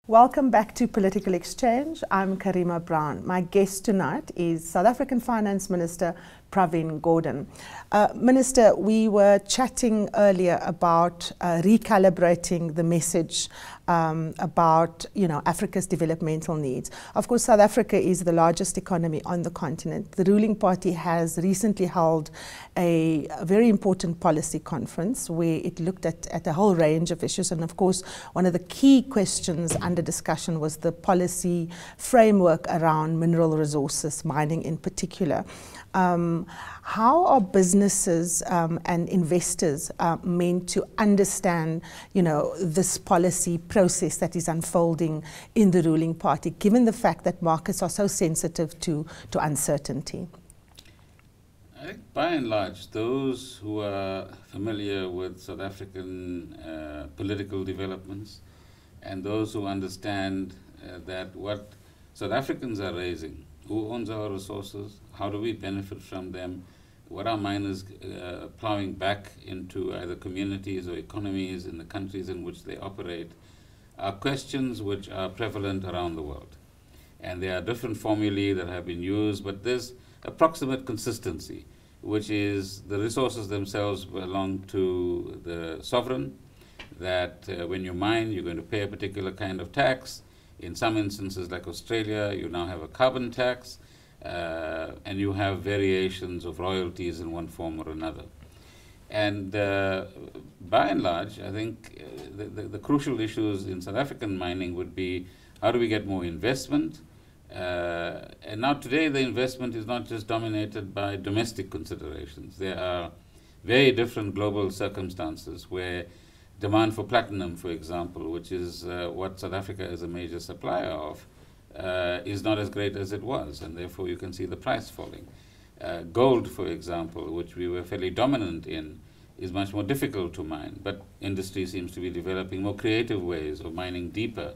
Welcome back to Political Exchange. I'm Karima Brown. My guest tonight is South African Finance Minister Pravin Gordhan. Minister, we were chatting earlier about recalibrating the message about Africa's developmental needs. Of course, South Africa is the largest economy on the continent. The ruling party has recently held a very important policy conference where it looked at a whole range of issues, and of course one of the key questions under discussion was the policy framework around mineral resources, mining in particular. How are businesses and investors meant to understand, this policy process that is unfolding in the ruling party, given the fact that markets are so sensitive to uncertainty? I think by and large, those who are familiar with South African political developments and those who understand that what South Africans are raising, who owns our resources, how do we benefit from them, what are miners plowing back into either communities or economies in the countries in which they operate, are questions which are prevalent around the world. And there are different formulae that have been used, but there's approximate consistency, which is the resources themselves belong to the sovereign, that when you mine, you're going to pay a particular kind of tax. In some instances, like Australia, you now have a carbon tax, and you have variations of royalties in one form or another. And by and large, I think the crucial issues in South African mining would be, how do we get more investment? And now today the investment is not just dominated by domestic considerations. There are very different global circumstances where demand for platinum, for example, which is what South Africa is a major supplier of, is not as great as it was, and therefore you can see the price falling. Gold, for example, which we were fairly dominant in, is much more difficult to mine, but industry seems to be developing more creative ways of mining deeper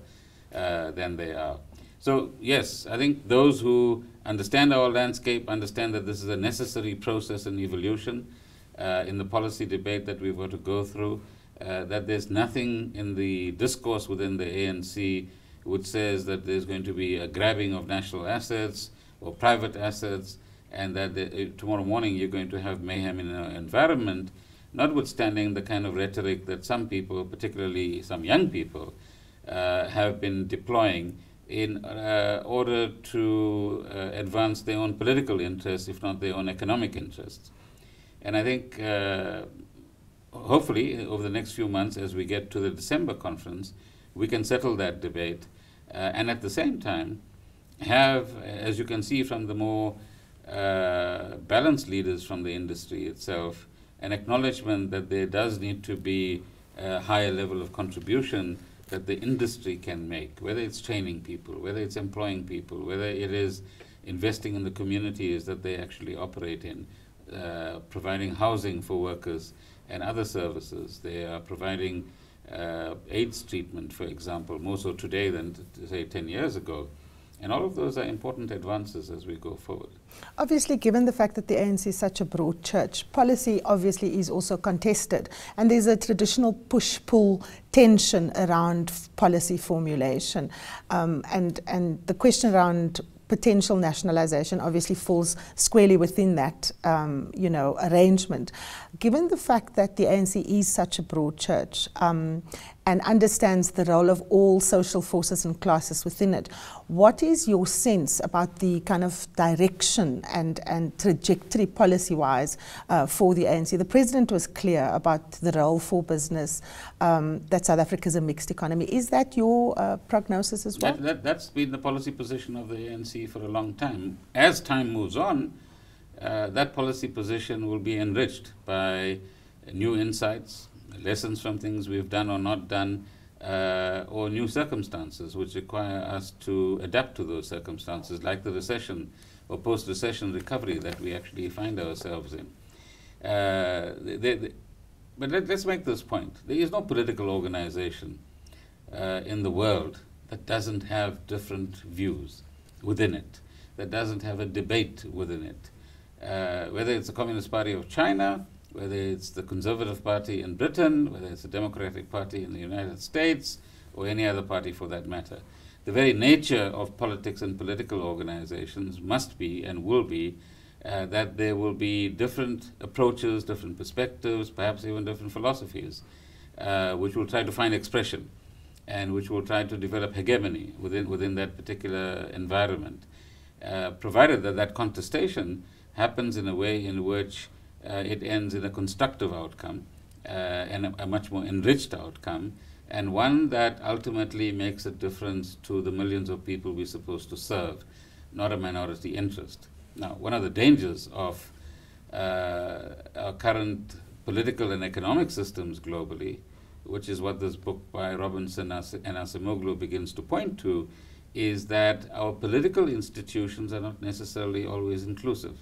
than they are. So yes, I think those who understand our landscape understand that this is a necessary process and evolution in the policy debate that we've got to go through, that there's nothing in the discourse within the ANC which says that there's going to be a grabbing of national assets or private assets, and that tomorrow morning you're going to have mayhem in an environment, notwithstanding the kind of rhetoric that some people, particularly some young people, have been deploying in order to advance their own political interests, if not their own economic interests. And I think hopefully over the next few months, as we get to the December conference, we can settle that debate and at the same time have, as you can see from the more balanced leaders from the industry itself, an acknowledgement that there does need to be a higher level of contribution that the industry can make, whether it's training people, whether it's employing people, whether it is investing in the communities that they actually operate in, providing housing for workers and other services. They are providing AIDS treatment, for example, more so today than, say, 10 years ago. And all of those are important advances as we go forward. Obviously, given the fact that the ANC is such a broad church, policy obviously is also contested. And there's a traditional push-pull tension around policy formulation. And the question around potential nationalization obviously falls squarely within that arrangement. Given the fact that the ANC is such a broad church and understands the role of all social forces and classes within it, what is your sense about the kind of direction and trajectory policy-wise for the ANC? The President was clear about the role for business, that South Africa is a mixed economy. Is that your prognosis as well? That's been the policy position of the ANC for a long time. As time moves on, that policy position will be enriched by new insights, lessons from things we've done or not done, or new circumstances which require us to adapt to those circumstances, like the recession or post-recession recovery that we actually find ourselves in. But let's make this point. There is no political organization in the world that doesn't have different views within it, that doesn't have a debate within it. Whether it's the Communist Party of China, whether it's the Conservative Party in Britain, whether it's the Democratic Party in the United States, or any other party for that matter. The very nature of politics and political organizations must be and will be that there will be different approaches, different perspectives, perhaps even different philosophies, which will try to find expression and which will try to develop hegemony within that particular environment, provided that that contestation happens in a way in which it ends in a constructive outcome and a much more enriched outcome, and one that ultimately makes a difference to the millions of people we're supposed to serve, not a minority interest. Now, one of the dangers of our current political and economic systems globally, which is what this book by Robinson and Acemoglu begins to point to, is that our political institutions are not necessarily always inclusive,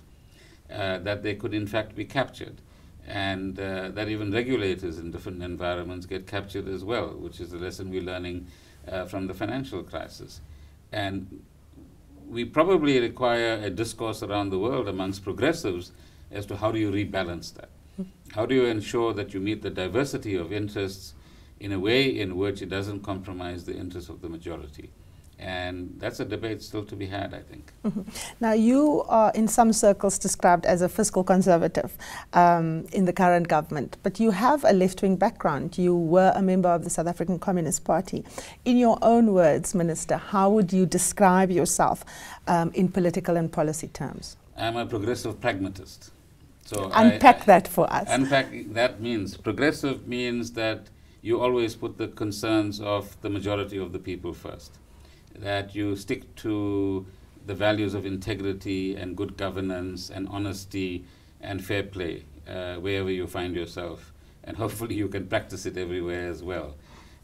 that they could in fact be captured, and that even regulators in different environments get captured as well, which is the lesson we're learning from the financial crisis. And we probably require a discourse around the world amongst progressives as to how do you rebalance that? How do you ensure that you meet the diversity of interests in a way in which it doesn't compromise the interests of the majority? And that's a debate still to be had, I think. Now, you are in some circles described as a fiscal conservative in the current government, but you have a left-wing background. You were a member of the South African Communist Party. In your own words, Minister, how would you describe yourself in political and policy terms? I'm a progressive pragmatist. So unpack that for us. Unpack that means, progressive means that you always put the concerns of the majority of the people first, that you stick to the values of integrity and good governance and honesty and fair play wherever you find yourself, and hopefully you can practice it everywhere as well.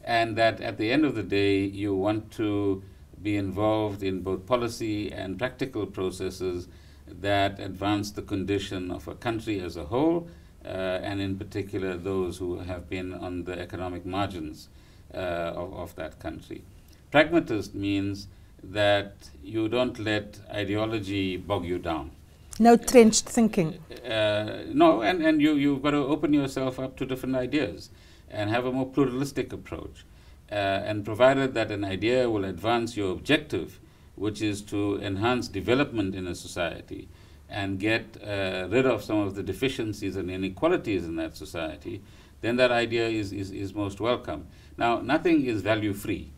And that at the end of the day, you want to be involved in both policy and practical processes that advance the condition of a country as a whole, and in particular those who have been on the economic margins of that country. Pragmatist means that you don't let ideology bog you down. No trenched thinking. No, and you've got to open yourself up to different ideas and have a more pluralistic approach. And provided that an idea will advance your objective, which is to enhance development in a society and get rid of some of the deficiencies and inequalities in that society, then that idea is most welcome. Now, nothing is value-free.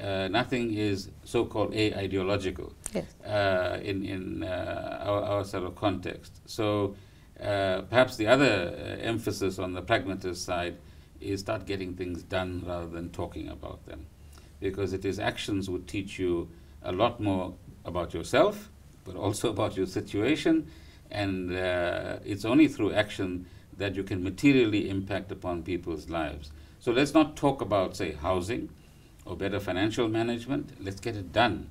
Nothing is so-called a-ideological, yes, in our sort of context. So perhaps the other emphasis on the pragmatist side is start getting things done rather than talking about them, because it is actions would teach you a lot more about yourself, but also about your situation, and it's only through action that you can materially impact upon people's lives. So let's not talk about, say, housing or better financial management. Let's get it done.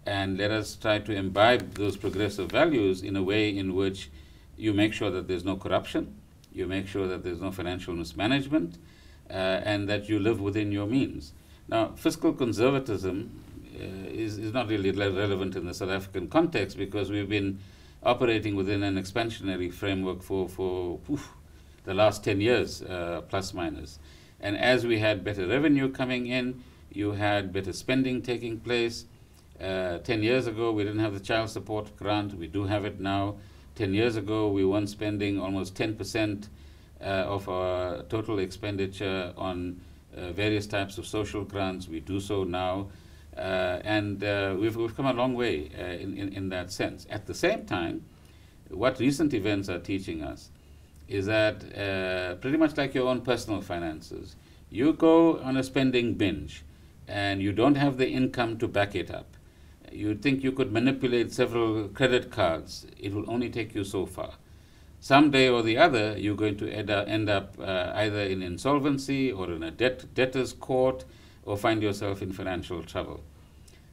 And let us try to imbibe those progressive values in a way in which you make sure that there's no corruption, you make sure that there's no financial mismanagement, and that you live within your means. Now, fiscal conservatism is not really relevant in the South African context, because we've been operating within an expansionary framework for the last 10 years, plus minus. And as we had better revenue coming in, you had better spending taking place. 10 years ago, we didn't have the child support grant. We do have it now. 10 years ago, we weren't spending almost 10% of our total expenditure on various types of social grants. We do so now. And we've come a long way in that sense. At the same time, what recent events are teaching us is that pretty much like your own personal finances, you go on a spending binge and you don't have the income to back it up. You think you could manipulate several credit cards. It will only take you so far. Someday or the other, you're going to end up either in insolvency or in a debtor's court, or find yourself in financial trouble.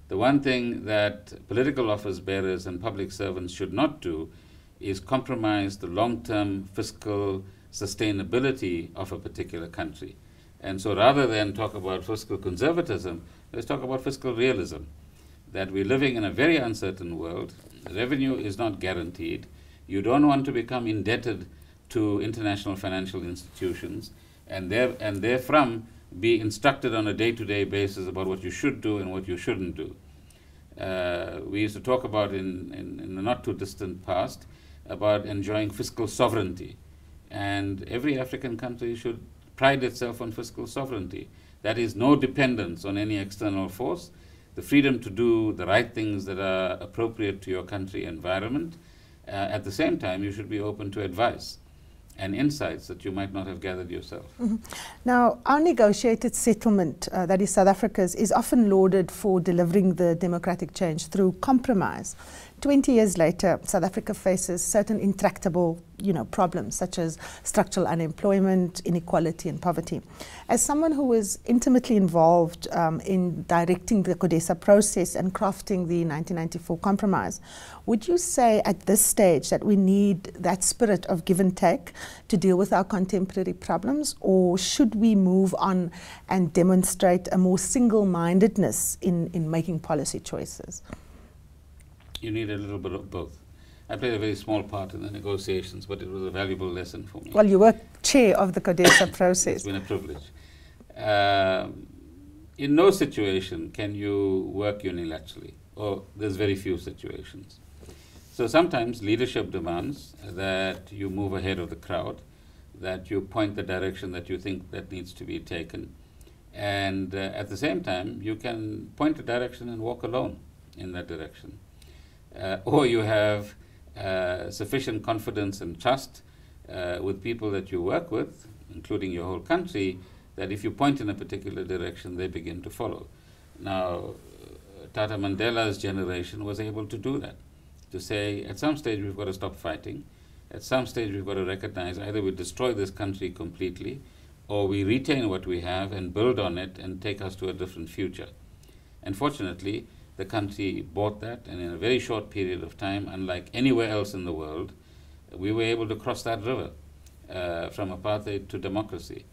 The one thing that political office bearers and public servants should not do is compromise the long-term fiscal sustainability of a particular country. And so rather than talk about fiscal conservatism, let's talk about fiscal realism, that we're living in a very uncertain world. Revenue is not guaranteed. You don't want to become indebted to international financial institutions, and therefrom be instructed on a day-to-day basis about what you should do and what you shouldn't do. We used to talk about in the not-too-distant past about enjoying fiscal sovereignty. And every African country should pride itself on fiscal sovereignty. That is, no dependence on any external force, the freedom to do the right things that are appropriate to your country environment. At the same time, you should be open to advice and insights that you might not have gathered yourself. Mm-hmm. Now, our negotiated settlement, that is South Africa's, is often lauded for delivering the democratic change through compromise. 20 years later, South Africa faces certain intractable, problems such as structural unemployment, inequality and poverty. As someone who was intimately involved in directing the CODESA process and crafting the 1994 compromise, would you say at this stage that we need that spirit of give and take to deal with our contemporary problems, or should we move on and demonstrate a more single-mindedness in making policy choices? You need a little bit of both. I played a very small part in the negotiations, but it was a valuable lesson for me. Well, you were chair of the CODESA process. It's been a privilege. In no situation can you work unilaterally, or there's very few situations. So sometimes leadership demands that you move ahead of the crowd, that you point the direction that you think that needs to be taken. And at the same time, you can point the direction and walk alone in that direction. Or you have sufficient confidence and trust with people that you work with, including your whole country, that if you point in a particular direction, they begin to follow. Now, Tata Mandela's generation was able to do that, to say, at some stage we've got to stop fighting. At some stage we've got to recognize either we destroy this country completely, or we retain what we have and build on it and take us to a different future. And fortunately, the country bought that, and in a very short period of time, unlike anywhere else in the world, we were able to cross that river from apartheid to democracy.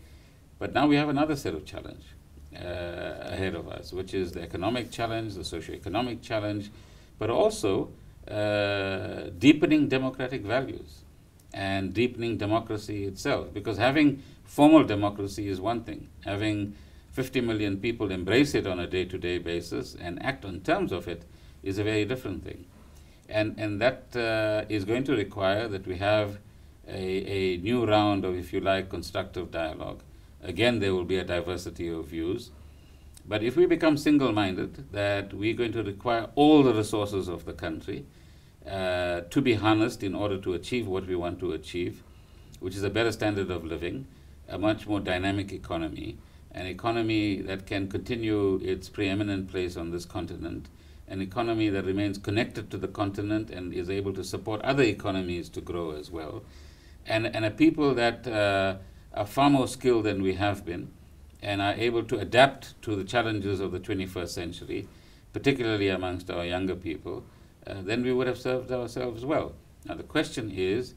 But now we have another set of challenge ahead of us, which is the economic challenge, the socio-economic challenge, but also deepening democratic values and deepening democracy itself. Because having formal democracy is one thing. Having 50 million people embrace it on a day-to-day basis and act on terms of it is a very different thing. And that is going to require that we have a new round of, if you like, constructive dialogue. Again, there will be a diversity of views. But if we become single-minded, that we're going to require all the resources of the country to be harnessed in order to achieve what we want to achieve, which is a better standard of living, a much more dynamic economy, an economy that can continue its preeminent place on this continent, an economy that remains connected to the continent and is able to support other economies to grow as well, and a people that are far more skilled than we have been and are able to adapt to the challenges of the 21st century, particularly amongst our younger people, then we would have served ourselves well. Now the question is,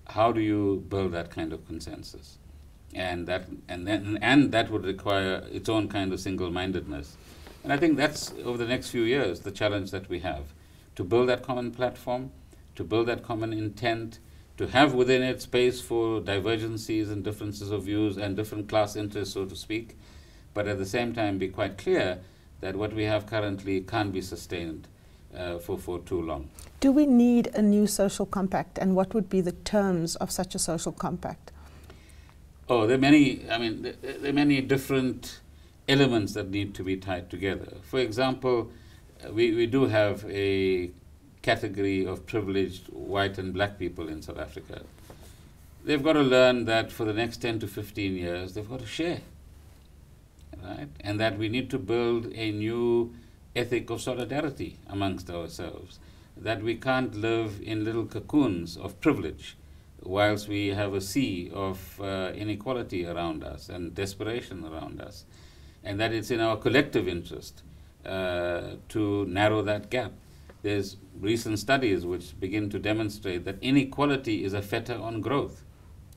how do you build that kind of consensus? And that would require its own kind of single-mindedness. And I think that's, over the next few years, the challenge that we have, to build that common platform, to build that common intent, to have within it space for divergencies and differences of views and different class interests, so to speak, but at the same time be quite clear that what we have currently can't be sustained for too long. Do we need a new social compact, and what would be the terms of such a social compact? Oh, there are many, there are many different elements that need to be tied together. For example, we do have a category of privileged white and black people in South Africa. They've got to learn that for the next 10 to 15 years, they've got to share, right? And that we need to build a new ethic of solidarity amongst ourselves, that we can't live in little cocoons of privilege whilst we have a sea of inequality around us and desperation around us, and that it's in our collective interest to narrow that gap. There's recent studies which begin to demonstrate that inequality is a fetter on growth.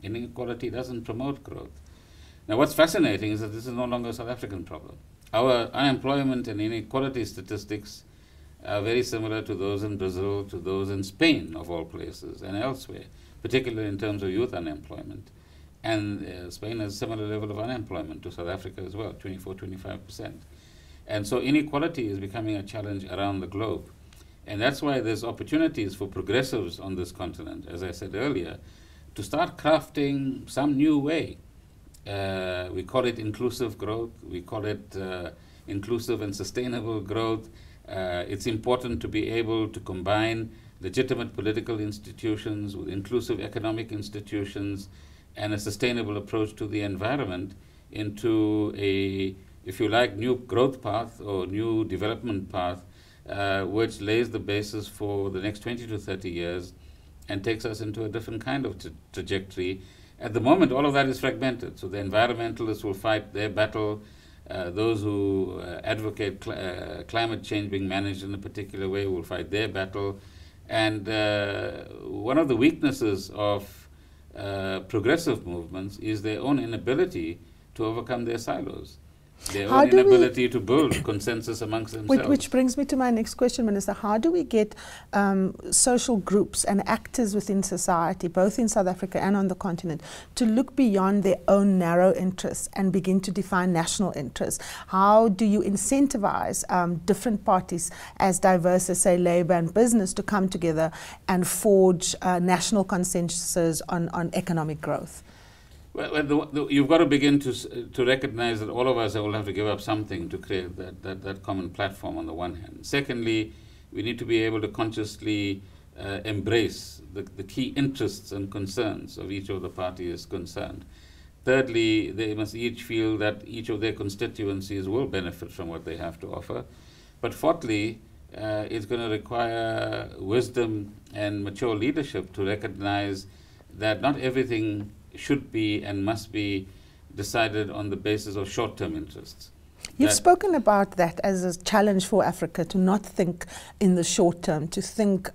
Inequality doesn't promote growth. Now what's fascinating is that this is no longer a South African problem. Our unemployment and inequality statistics are very similar to those in Brazil, to those in Spain, of all places, and elsewhere, particularly in terms of youth unemployment. And Spain has a similar level of unemployment to South Africa as well, 24–25%. And so inequality is becoming a challenge around the globe. And that's why there's opportunities for progressives on this continent, as I said earlier, to start crafting some new way. We call it inclusive growth. We call it inclusive and sustainable growth. It's important to be able to combine legitimate political institutions with inclusive economic institutions and a sustainable approach to the environment into a, if you like, new growth path or new development path, which lays the basis for the next 20 to 30 years and takes us into a different kind of trajectory. At the moment, all of that is fragmented. So the environmentalists will fight their battle. Those who advocate climate change being managed in a particular way will fight their battle. And one of the weaknesses of progressive movements is their own inability to overcome their silos. Their own inability to build consensus amongst themselves. Which brings me to my next question, Minister. How do we get social groups and actors within society, both in South Africa and on the continent, to look beyond their own narrow interests and begin to define national interests? How do you incentivize different parties as diverse as, say, labor and business to come together and forge national consensuses on economic growth? Well, you've got to begin to recognize that all of us will have to give up something to create that common platform on the one hand. Secondly, we need to be able to consciously embrace the key interests and concerns of each of the parties concerned. Thirdly, they must each feel that each of their constituencies will benefit from what they have to offer. But fourthly, it's going to require wisdom and mature leadership to recognize that not everything should be and must be decided on the basis of short-term interests. You've spoken about that as a challenge for Africa, to not think in the short term, to think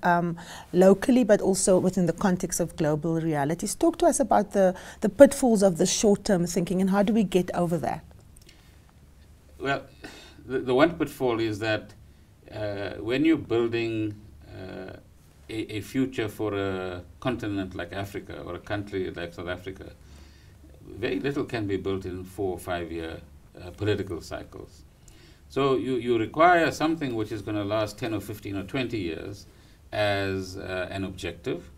locally, but also within the context of global realities. Talk to us about the pitfalls of the short-term thinking, and how do we get over that? Well, the one pitfall is that when you're building a future for a continent like Africa or a country like South Africa, very little can be built in 4 or 5 year political cycles. So you require something which is going to last 10 or 15 or 20 years as an objective,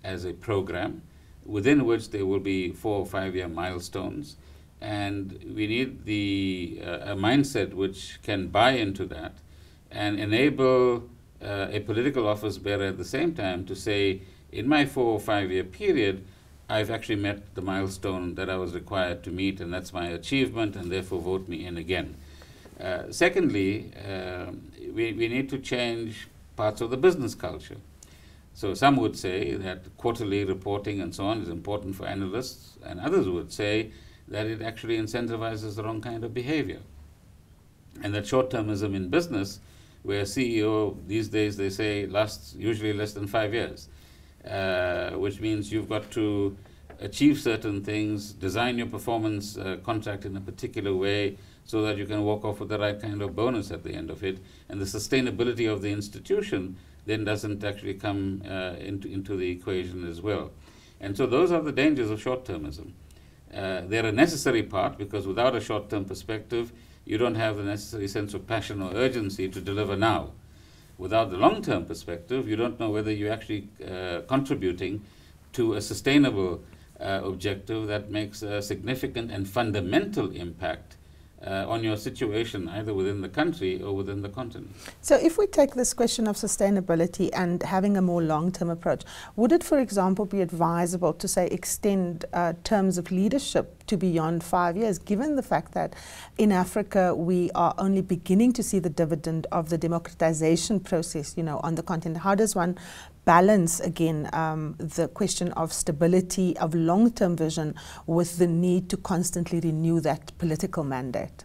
as a program, within which there will be 4 or 5 year milestones. And we need a mindset which can buy into that and enable a political office bearer at the same time to say, in my 4 or 5 year period, I've actually met the milestone that I was required to meet, and that's my achievement, and therefore vote me in again. Secondly, we need to change parts of the business culture. So some would say that quarterly reporting and so on is important for analysts, and others would say that it actually incentivizes the wrong kind of behavior. And that short-termism in business, where a CEO these days, they say, lasts usually less than 5 years, which means you've got to achieve certain things, design your performance contract in a particular way so that you can walk off with the right kind of bonus at the end of it, and the sustainability of the institution then doesn't actually come into the equation as well. And so those are the dangers of short-termism. They're a necessary part, because without a short-term perspective, you don't have the necessary sense of passion or urgency to deliver now. Without the long-term perspective, you don't know whether you're actually contributing to a sustainable objective that makes a significant and fundamental impact on your situation, either within the country or within the continent. So if we take this question of sustainability and having a more long-term approach, would it, for example, be advisable to, say, extend terms of leadership to beyond 5 years, given the fact that in Africa we are only beginning to see the dividend of the democratization process, you know, on the continent? How does one balance, again, the question of stability, of long-term vision, with the need to constantly renew that political mandate?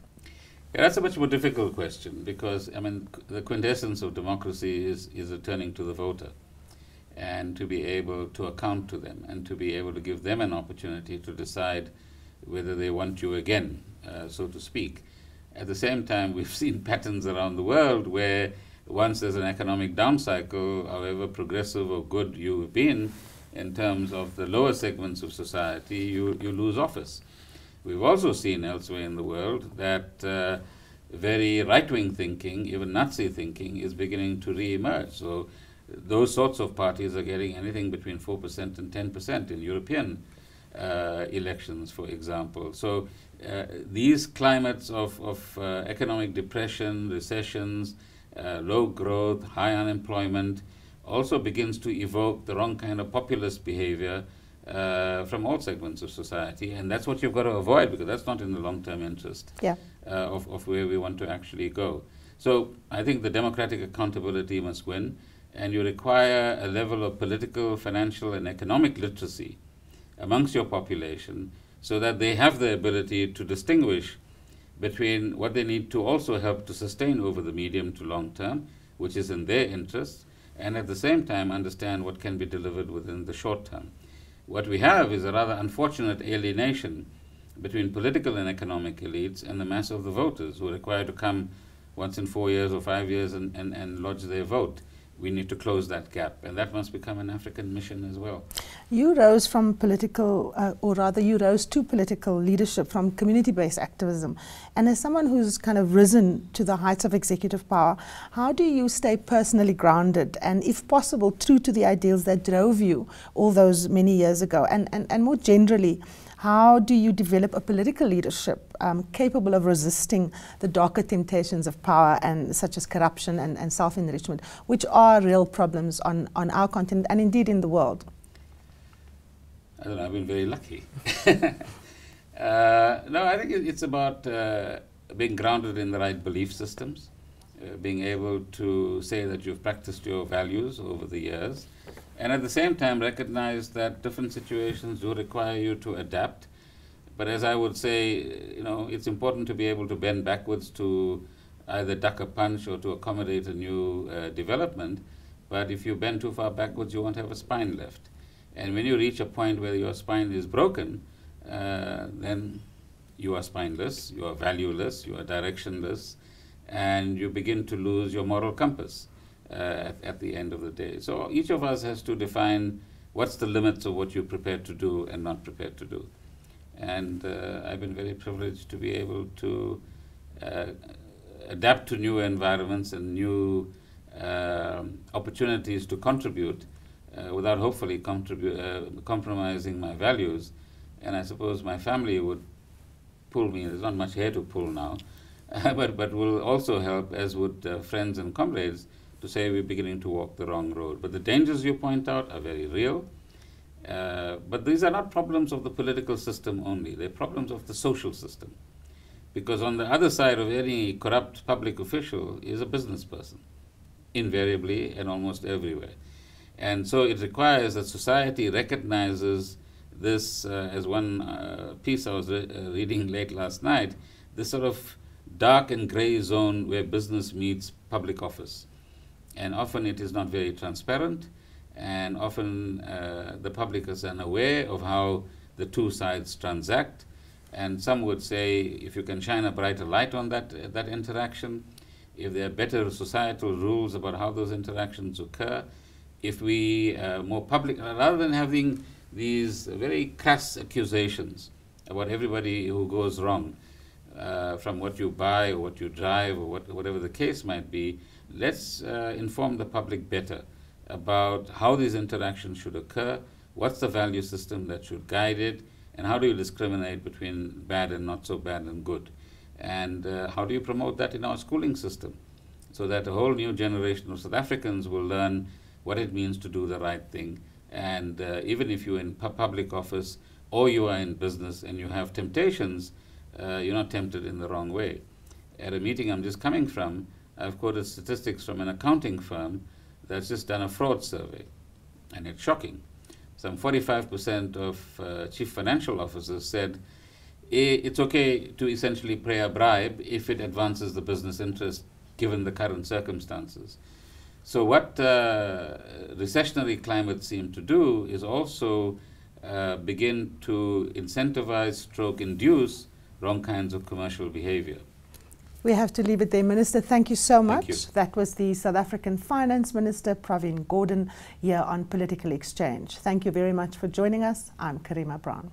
Yeah, that's a much more difficult question, because, I mean, the quintessence of democracy is returning to the voter, and to be able to account to them, and to be able to give them an opportunity to decide whether they want you again, so to speak. At the same time, we've seen patterns around the world where once there's an economic down cycle, however progressive or good you've been, in terms of the lower segments of society, you lose office. We've also seen elsewhere in the world that very right-wing thinking, even Nazi thinking, is beginning to re-emerge. So those sorts of parties are getting anything between 4% and 10% in European elections, for example. So these climates of economic depression, recessions, low growth, high unemployment, also begins to evoke the wrong kind of populist behavior from all segments of society. And that's what you've got to avoid, because that's not in the long-term interest of where we want to actually go. So I think the democratic accountability must win, and you require a level of political, financial, and economic literacy amongst your population so that they have the ability to distinguish between what they need to also help to sustain over the medium to long term, which is in their interest, and at the same time understand what can be delivered within the short term. What we have is a rather unfortunate alienation between political and economic elites and the mass of the voters who are required to come once in 4 years or 5 years and lodge their vote. We need to close that gap, and that must become an African mission as well. You rose from political, or rather you rose to political leadership from community-based activism. And as someone who's kind of risen to the heights of executive power, how do you stay personally grounded and, if possible, true to the ideals that drove you all those many years ago? And more generally, how do you develop a political leadership capable of resisting the darker temptations of power, and such as corruption and self-enrichment, which are real problems on our continent and indeed in the world? I don't know, I've been very lucky. No, I think it's about being grounded in the right belief systems, being able to say that you've practiced your values over the years, and at the same time recognize that different situations do require you to adapt. But as I would say, you know, it's important to be able to bend backwards to either duck a punch or to accommodate a new development. But if you bend too far backwards, you won't have a spine left. And when you reach a point where your spine is broken, then you are spineless, you are valueless, you are directionless, and you begin to lose your moral compass at the end of the day. So each of us has to define what's the limits of what you're prepared to do and not prepared to do. And I've been very privileged to be able to adapt to new environments and new opportunities to contribute without hopefully compromising my values. And I suppose my family would pull me. There's not much hair to pull now, but will also help, as would friends and comrades, to say we're beginning to walk the wrong road. But the dangers you point out are very real. But these are not problems of the political system only. They're problems of the social system. Because on the other side of any corrupt public official is a business person, invariably and almost everywhere. And so it requires that society recognizes this, as one piece I was reading late last night, this sort of dark and gray zone where business meets public office. And often it is not very transparent, and often the public is unaware of how the two sides transact. And some would say, if you can shine a brighter light on that interaction, if there are better societal rules about how those interactions occur, if we more public, rather than having these very crass accusations about everybody who goes wrong, from what you buy or what you drive or whatever the case might be, let's inform the public better about how these interactions should occur, what's the value system that should guide it, and how do you discriminate between bad and not so bad and good. And how do you promote that in our schooling system so that a whole new generation of South Africans will learn what it means to do the right thing. And even if you're in public office or you are in business and you have temptations, you're not tempted in the wrong way. At a meeting I'm just coming from, I've quoted statistics from an accounting firm that's just done a fraud survey, and it's shocking. Some 45% of chief financial officers said it's okay to essentially pay a bribe if it advances the business interest given the current circumstances. So what recessionary climates seem to do is also begin to incentivize, induce wrong kinds of commercial behavior. We have to leave it there. Minister, thank you so much. Thank you. That was the South African Finance Minister, Pravin Gordhan, here on Political Exchange. Thank you very much for joining us. I'm Karima Brown.